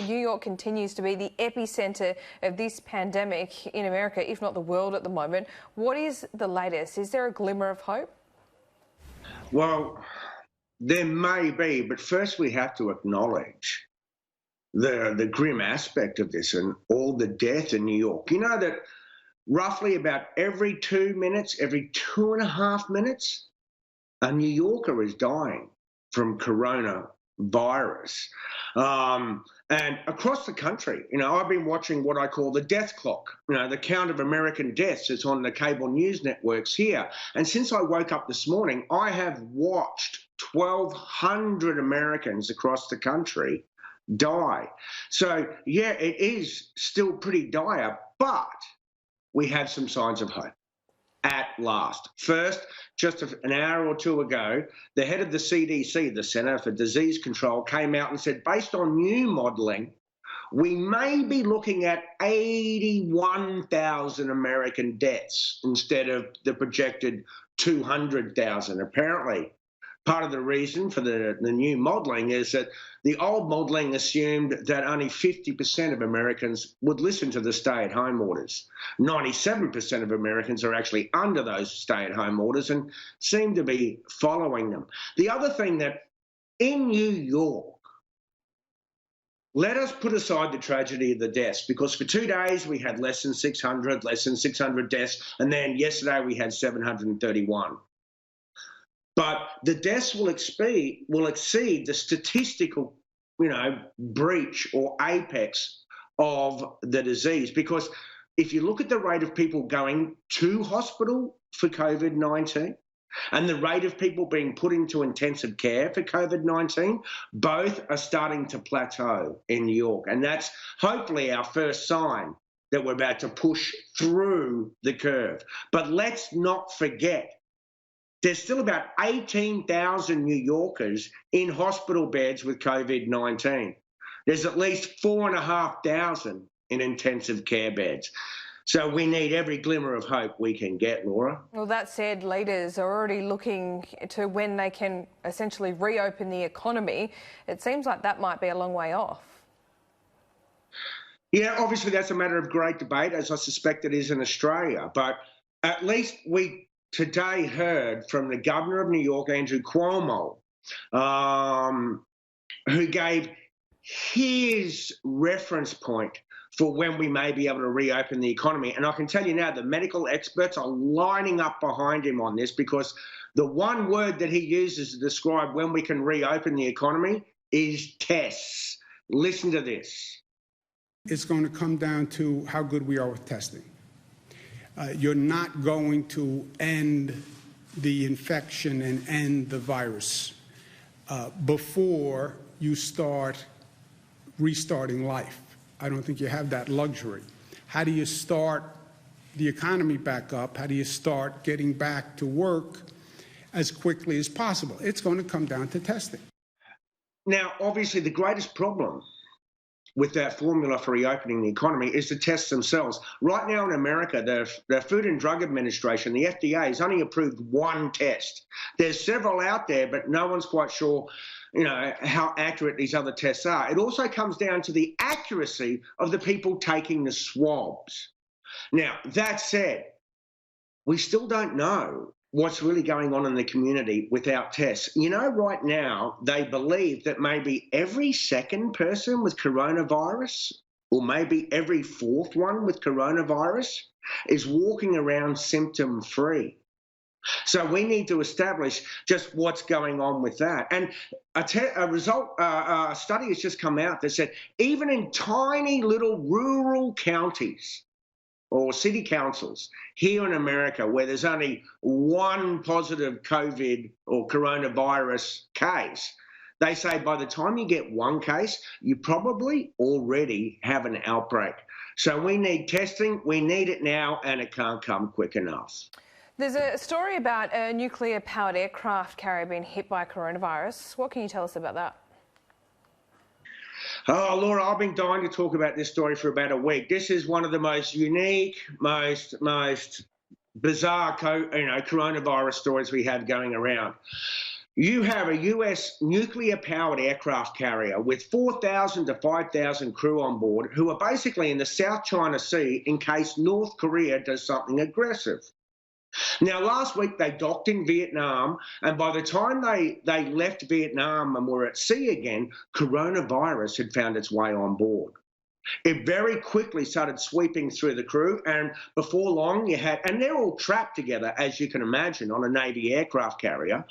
New York continues to be the epicenter of this pandemic in America, if not the world at the moment. What is the latest? Is there a glimmer of hope? Well, there may be, but first we have to acknowledge the grim aspect of this and all the death in New York. You know that roughly about every 2 minutes, every 2.5 minutes, a New Yorker is dying from coronavirus. And across the country, I've been watching what I call the death clock, the count of American deaths. It's on the cable news networks here. And since I woke up this morning, I have watched 1,200 Americans across the country die. So, yeah, it is still pretty dire, but we have some signs of hope at last. First, just an hour or two ago, the head of the CDC, the Center for Disease Control, came out and said, based on new modelling, we may be looking at 81,000 American deaths instead of the projected 200,000. Apparently, part of the reason for the new modelling is that the old modelling assumed that only 50% of Americans would listen to the stay-at-home orders. 97% of Americans are actually under those stay-at-home orders and seem to be following them. The other thing that in New York, let us put aside the tragedy of the deaths, because for 2 days we had less than 600 deaths, and then yesterday we had 731. But the deaths will exceed the statistical, breach or apex of the disease. Because if you look at the rate of people going to hospital for COVID-19 and the rate of people being put into intensive care for COVID-19, both are starting to plateau in New York. And that's hopefully our first sign that we're about to push through the curve. But let's not forget, there's still about 18,000 New Yorkers in hospital beds with COVID-19. There's at least 4,500 in intensive care beds. So we need every glimmer of hope we can get, Laura. Well, that said, leaders are already looking to when they can essentially reopen the economy. It seems like that might be a long way off. Yeah, obviously that's a matter of great debate, as I suspect it is in Australia. But at least we today heard from the governor of New York, Andrew Cuomo, who gave his reference point for when we may be able to reopen the economy. And I can tell you now, the medical experts are lining up behind him on this, because the one word that he uses to describe when we can reopen the economy is tests. Listen to this. It's going to come down to how good we are with testing. You're not going to end the infection and end the virus before you start restarting life. I don't think you have that luxury. How do you start the economy back up? How do you start getting back to work as quickly as possible? It's going to come down to testing. Now, obviously, the greatest problem with that formula for reopening the economy is the tests themselves. Right now in America, the Food and Drug Administration, the FDA, has only approved one test. There's several out there, but no one's quite sure, how accurate these other tests are. It also comes down to the accuracy of the people taking the swabs. Now, that said, we still don't know what's really going on in the community without tests. Right now, they believe that maybe every second person with coronavirus, or maybe every fourth one with coronavirus, is walking around symptom-free. So we need to establish just what's going on with that. And a study has just come out that said even in tiny little rural counties or city councils here in America, where there's only one positive COVID or coronavirus case, they say by the time you get one case, you probably already have an outbreak. So we need testing, we need it now, and it can't come quick enough. There's a story about a nuclear-powered aircraft carrier being hit by coronavirus. What can you tell us about that? Oh, Laura, I've been dying to talk about this story for about a week. This is one of the most unique, most bizarre coronavirus stories we have going around. You have a US nuclear-powered aircraft carrier with 4,000 to 5,000 crew on board who are basically in the South China Sea in case North Korea does something aggressive. Now, last week they docked in Vietnam, and by the time they left Vietnam and were at sea again, coronavirus had found its way on board. It very quickly started sweeping through the crew, and before long you had, and they're all trapped together, as you can imagine, on a Navy aircraft carrier.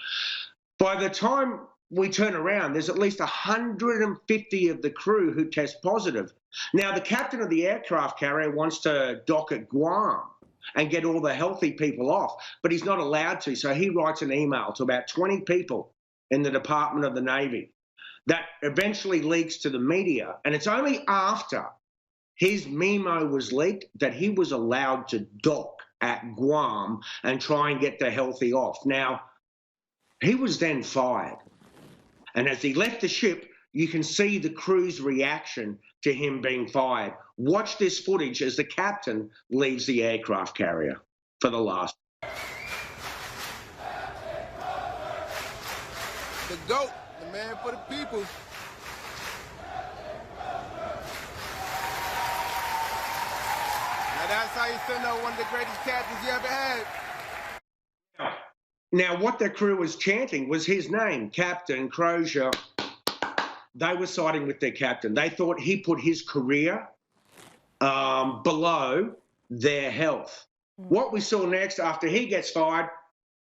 By the time we turn around, there's at least 150 of the crew who test positive. Now, the captain of the aircraft carrier wants to dock at Guam and get all the healthy people off, but he's not allowed to, so he writes an email to about 20 people in the Department of the Navy that eventually leaks to the media, and it's only after his memo was leaked that he was allowed to dock at Guam and try and get the healthy off. Now, he was then fired. And as he left the ship, you can see the crew's reaction to him being fired. Watch this footage as the captain leaves the aircraft carrier for the last. The GOAT, the man for the people. Now that's how you send out one of the greatest captains you ever had. Now, what the crew was chanting was his name, Captain Crozier. They were siding with their captain. They thought he put his career below their health. What we saw next, after he gets fired,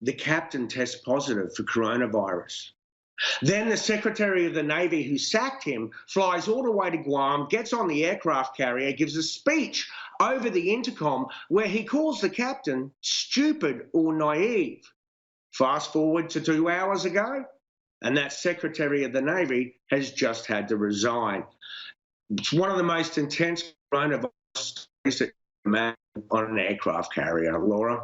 the captain tests positive for coronavirus. Then the Secretary of the Navy who sacked him flies all the way to Guam, gets on the aircraft carrier, gives a speech over the intercom where he calls the captain stupid or naive. Fast forward to 2 hours ago, and that Secretary of the Navy has just had to resign. It's one of the most intense coronavirus stories that you can imagine on an aircraft carrier, Laura.